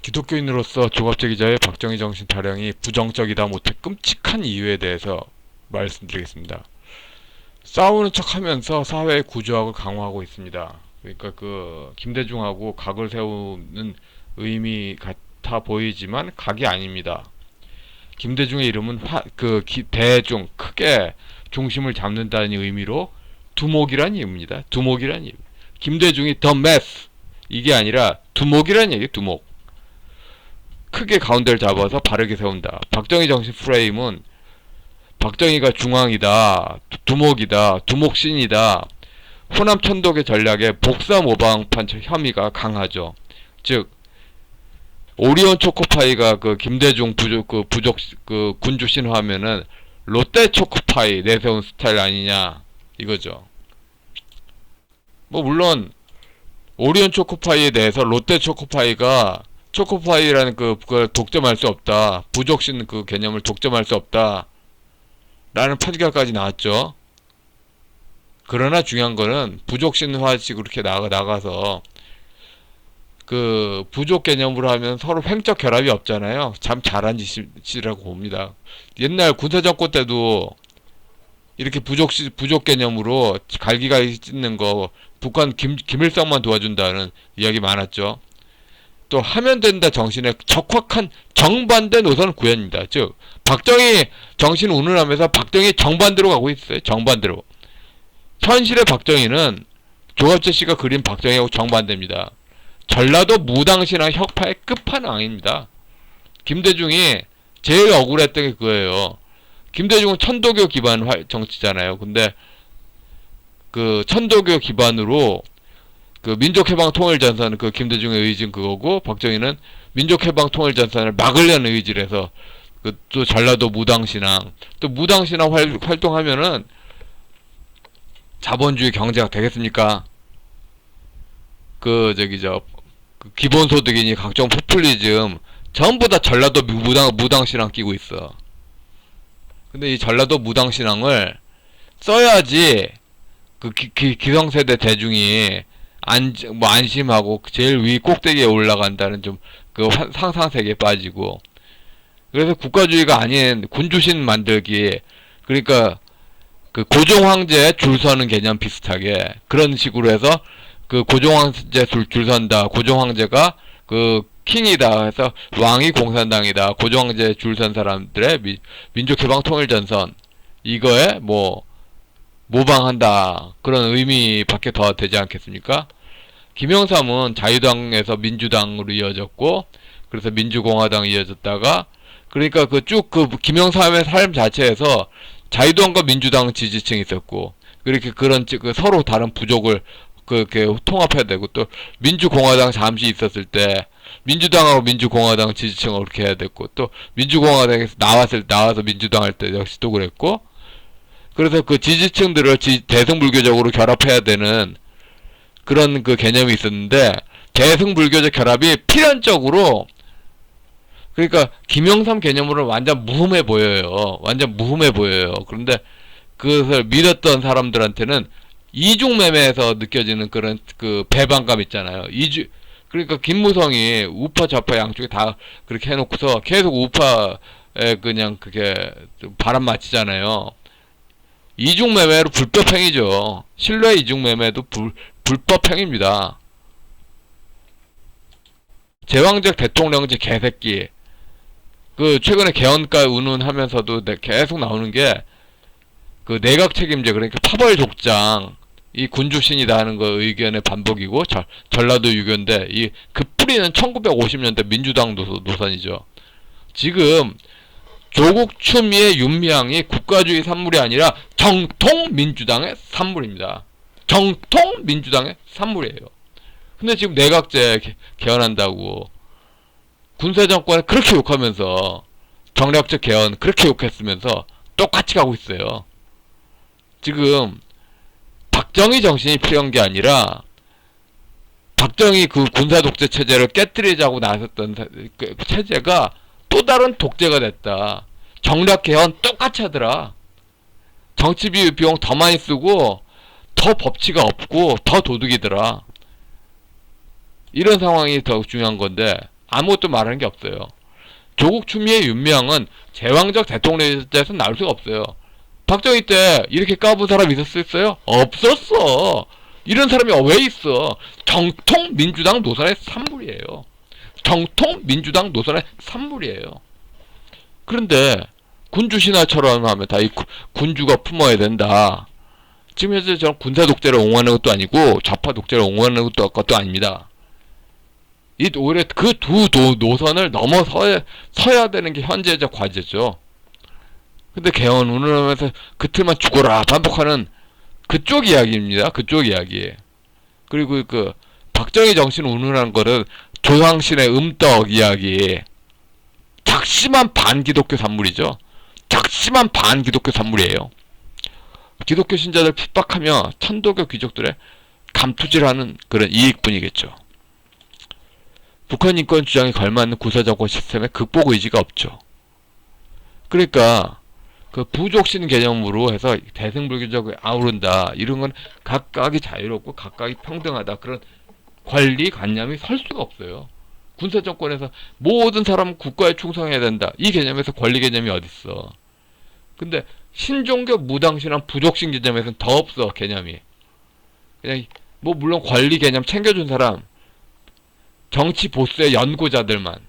기독교인으로서 조갑재 기자의 박정희 정신 타령이 부정적이다 못해 끔찍한 이유에 대해서 말씀드리겠습니다. 싸우는 척하면서 사회의 구조학을 강화하고 있습니다. 그러니까 김대중하고 각을 세우는 의미 같아 보이지만 각이 아닙니다. 김대중의 이름은 대중, 크게 중심을 잡는다는 의미로 두목이란 이유입니다. 두목이란 이유. 김대중이 더 메스, 이게 아니라 두목이란 얘기. 두목. 크게 가운데를 잡아서 바르게 세운다. 박정희 정신 프레임은 박정희가 중앙이다, 두목이다, 두목신이다, 호남 천독의 전략에 복사 모방판 혐의가 강하죠. 즉 오리온 초코파이가 김대중 군주 신화하면은 롯데 초코파이 내세운 스타일 아니냐 이거죠. 뭐 물론 오리온 초코파이에 대해서 롯데 초코파이가 초코파이라는 그걸 독점할 수 없다, 부족신 개념을 독점할 수 없다 라는 판결까지 나왔죠. 그러나 중요한 거는 부족신화식으로 이렇게 나가서 부족 개념으로 하면 서로 횡적 결합이 없잖아요. 참 잘한 짓이라고 봅니다. 옛날 군사정권 때도 이렇게 부족 개념으로 갈기갈기 찢는 거 북한 김일성만 도와준다는 이야기 많았죠. 또 하면 된다 정신에 적확한 정반대 노선 구현입니다. 즉 박정희 정신 운운하면서 박정희 정반대로 가고 있어요. 정반대로. 현실의 박정희는 조갑재 씨가 그린 박정희하고 정반대입니다. 전라도 무당신앙 혁파의 끝판왕입니다. 김대중이 제일 억울했던 게 그거예요. 김대중은 천도교 기반 정치잖아요. 근데 천도교 기반으로 민족해방통일전선 김대중의 의지는 그거고, 박정희는 민족해방통일전선을 막으려는 의지를 해서 또 전라도 무당신앙, 또 무당신앙 활동하면은 자본주의 경제가 되겠습니까? 기본소득이니 각종 포퓰리즘 전부 다 전라도 무당신앙 끼고 있어. 근데 이 전라도 무당신앙을 써야지 기성세대 대중이 안심하고 제일 위 꼭대기에 올라간다는 상상세계에 빠지고, 그래서 국가주의가 아닌 군주신 만들기, 그러니까 고종황제 줄 서는 개념 비슷하게 그런 식으로 해서 고종황제 줄 선다, 고종황제가 킹이다 해서 왕이 공산당이다, 고종황제 줄 선 사람들의 민족해방통일전선 이거에 모방한다, 그런 의미밖에 더 되지 않겠습니까? 김영삼은 자유당에서 민주당으로 이어졌고, 그래서 민주공화당이 이어졌다가, 그러니까 김영삼의 삶 자체에서 자유당과 민주당 지지층이 있었고, 그렇게 서로 다른 부족을 통합해야 되고, 또 민주공화당 잠시 있었을 때 민주당하고 민주공화당 지지층을 그렇게 해야 됐고, 또 민주공화당에서 나와서 민주당 할 때 역시 또 그랬고, 그래서 지지층들을 대승불교적으로 결합해야 되는 그런 개념이 있었는데, 대승불교적 결합이 필연적으로, 그러니까 김영삼 개념으로 완전 무흠해 보여요. 완전 무흠해 보여요. 그런데 그것을 믿었던 사람들한테는 이중매매에서 느껴지는 그런 배반감 있잖아요. 그러니까 김무성이 우파 좌파 양쪽에 다 그렇게 해놓고서 계속 우파에 그냥 바람 맞히잖아요. 이중매매로 불법행위죠. 신뢰 이중매매도 불법행위입니다. 제왕적 대통령제 개새끼. 최근에 개헌가 운운하면서도 계속 나오는 게 내각 책임제, 그러니까 파벌족장, 이 군주신이다 하는 거 의견의 반복이고, 전라도 유교인데 뿌리는 1950년대 민주당 노선이죠. 지금 조국 추미애 윤미향이 국가주의 산물이 아니라 정통 민주당의 산물입니다. 정통 민주당의 산물이에요. 근데 지금 내각제 개헌한다고 군사정권을 그렇게 욕하면서, 정략적 개헌 그렇게 욕했으면서 똑같이 가고 있어요. 지금 박정희 정신이 필요한 게 아니라, 박정희 군사독재 체제를 깨뜨리자고 나섰던 체제가 또 다른 독재가 됐다. 정략 개헌 똑같이 하더라. 정치비 비용 더 많이 쓰고 더 법치가 없고 더 도둑이더라. 이런 상황이 더 중요한 건데, 아무것도 말하는 게 없어요. 조국 추미애 윤미향은 제왕적 대통령에서 나올 수가 없어요. 박정희 때 이렇게 까본 사람 있었어요? 없었어. 이런 사람이 왜 있어? 정통 민주당 노선의 산물이에요. 정통 민주당 노선의 산물이에요. 그런데 군주 신화처럼 하면 다 이 군주가 품어야 된다. 지금 현재 저는 군사 독재를 옹호하는 것도 아니고 좌파 독재를 옹호하는 것도 아닙니다. 이 오히려 그 두 노선을 서야 되는 게 현재적 과제죠. 근데 개헌 운운하면서 그 틀만 죽어라 반복하는 그쪽 이야기입니다. 그쪽 이야기. 그리고 그 박정희 정신 운운한 거는 조상신의 음떡 이야기. 작심한 반기독교 산물이죠. 작심한 반기독교 산물이에요. 기독교 신자들 핍박하며 천도교 귀족들의 감투질하는 그런 이익뿐이겠죠. 북한 인권 주장에 걸맞는 구사정권 시스템의 극복 의지가 없죠. 그러니까 그 부족신 개념으로 해서 대승불교적을 아우른다. 이런 건 각각이 자유롭고 각각이 평등하다. 그런 권리관념이 설 수가 없어요. 군사정권에서 모든 사람은 국가에 충성해야 된다. 이 개념에서 권리 개념이 어딨어. 근데 신종교 무당신한 부족신 개념에서는 더 없어. 개념이. 그냥 뭐 물론 권리 개념 챙겨준 사람, 정치 보스의 연고자들만.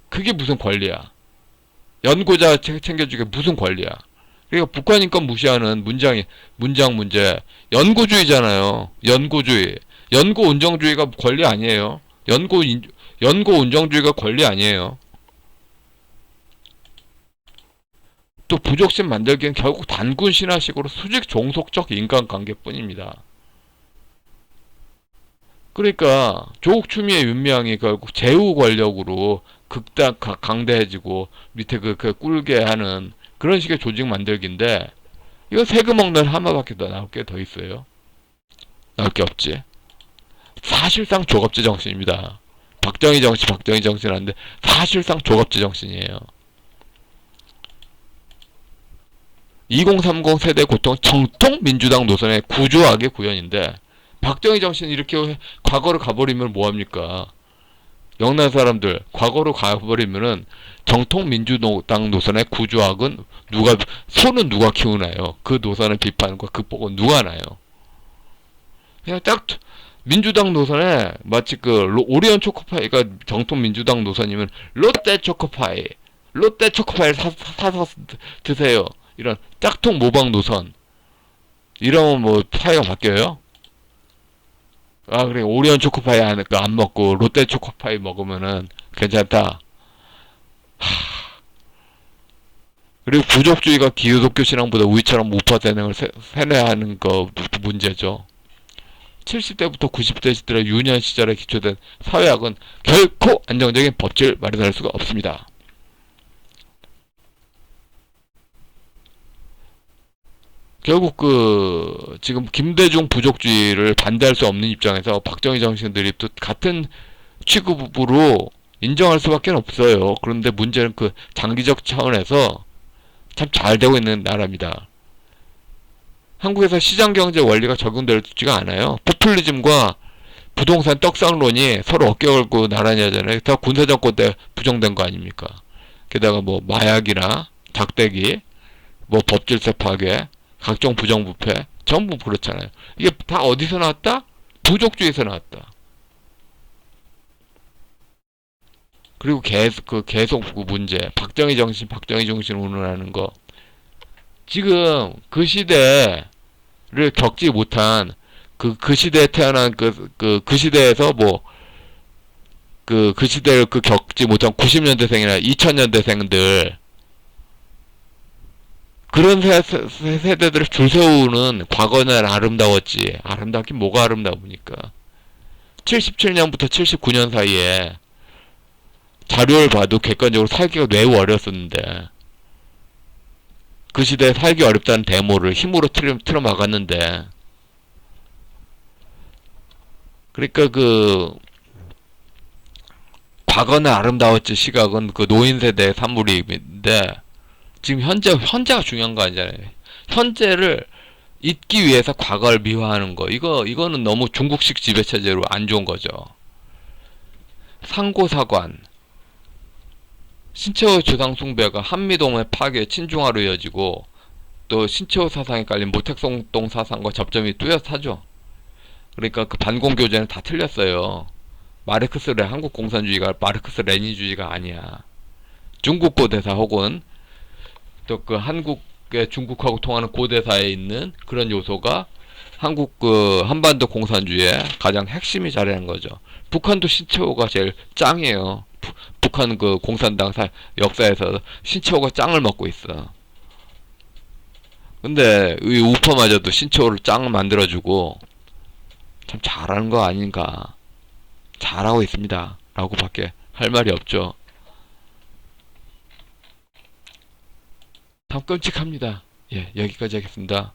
그게 무슨 권리야. 연고자 챙겨주게 무슨 권리야. 그러니까 북한 인권 무시하는 문장 문제. 연고주의잖아요. 연고주의. 연고 온정주의가 권리 아니에요. 연고 온정주의가 권리 아니에요. 또 부족심 만들기엔 결국 단군 신화식으로 수직 종속적 인간관계뿐입니다. 그러니까 조국 추미애 윤미향이 결국 제후 권력으로 극단 강대해지고 밑에 그 꿀게 하는 그런 식의 조직 만들기인데 이거 세금 먹는 하마밖에 더 나올 게 더 있어요. 나올 게 없지. 사실상 조갑제 정신입니다. 박정희 정신 하는데 사실상 조갑제 정신이에요. 2030 세대 고통 정통 민주당 노선의 구조악의 구현인데 박정희 정신 이렇게 과거로 가버리면 뭐합니까? 영남 사람들 과거로 가버리면은 정통 민주당 노선의 구조학은 손은 누가 키우나요? 그 노선의 비판과 극복은 누가 하나요? 그냥 딱 민주당 노선에 마치 그 오리온 초코파이가 정통 민주당 노선이면 롯데 초코파이를 사서 드세요. 이런 짝퉁 모방 노선. 이러면 뭐 파이가 바뀌어요? 아 그래 오리온 초코파이 안 먹고 롯데 초코파이 먹으면은 괜찮다. 그리고 부족주의가 기독교 신앙보다 우리처럼 우파 대능을 세뇌하는 거 문제죠. 70대부터 90대 시절의 유년 시절에 기초된 사회학은 결코 안정적인 법칙을 마련할 수가 없습니다. 결국 지금 김대중 부족주의를 반대할 수 없는 입장에서 박정희 정신들이 또 같은 취급으로 인정할 수밖에 없어요. 그런데 문제는 그 장기적 차원에서 참 잘 되고 있는 나라입니다. 한국에서 시장경제 원리가 적용되지가 않아요. 포퓰리즘과 부동산 떡상론이 서로 어깨 걸고 나란히 하잖아요. 다 군사정권 때 부정된 거 아닙니까? 게다가 뭐 마약이나 작대기, 뭐 법질서 파괴, 각종 부정부패 전부 그렇잖아요. 이게 다 어디서 나왔다? 부족주의에서 나왔다. 그리고 계속 그 문제 박정희 정신 운운하는 거 지금 그 시대를 겪지 못한 그 시대에 태어난 그 시대에서 뭐 그 시대를 겪지 못한 90년대생이나 2000년대생들 그런 세대들을 줄 세우는 과거는 아름다웠지. 아름답긴 뭐가 아름다우니까. 77년부터 79년 사이에 자료를 봐도 객관적으로 살기가 매우 어렸었는데 그 시대에 살기 어렵다는 데모를 힘으로 틀어막았는데 그러니까 과거는 아름다웠지 시각은 그 노인 세대의 산물인데 지금 현재가 중요한 거 아니잖아요. 현재를 잊기 위해서 과거를 미화하는 거. 이거는 너무 중국식 지배체제로 안 좋은 거죠. 상고사관, 신체호 조상 숭배가 한미동의 파괴, 친중화로 이어지고 또 신체호 사상에 깔린 모택성동 사상과 접점이 뚜렷하죠. 그러니까 그 반공 교재는 다 틀렸어요. 한국 공산주의가 마르크스 레닌주의가 아니야. 중국 고대사 혹은 또 그 한국의 중국하고 통하는 고대사에 있는 그런 요소가 한국 그 한반도 공산주의의 가장 핵심이 자리하는 거죠. 북한도 신체호가 제일 짱이에요. 북한 그 공산당 역사에서 신체호가 짱을 먹고 있어. 근데 이 우퍼마저도 신체호를 짱 만들어주고 참 잘하는 거 아닌가. 잘하고 있습니다. 라고 밖에 할 말이 없죠. 참 끔찍합니다. 예, 여기까지 하겠습니다.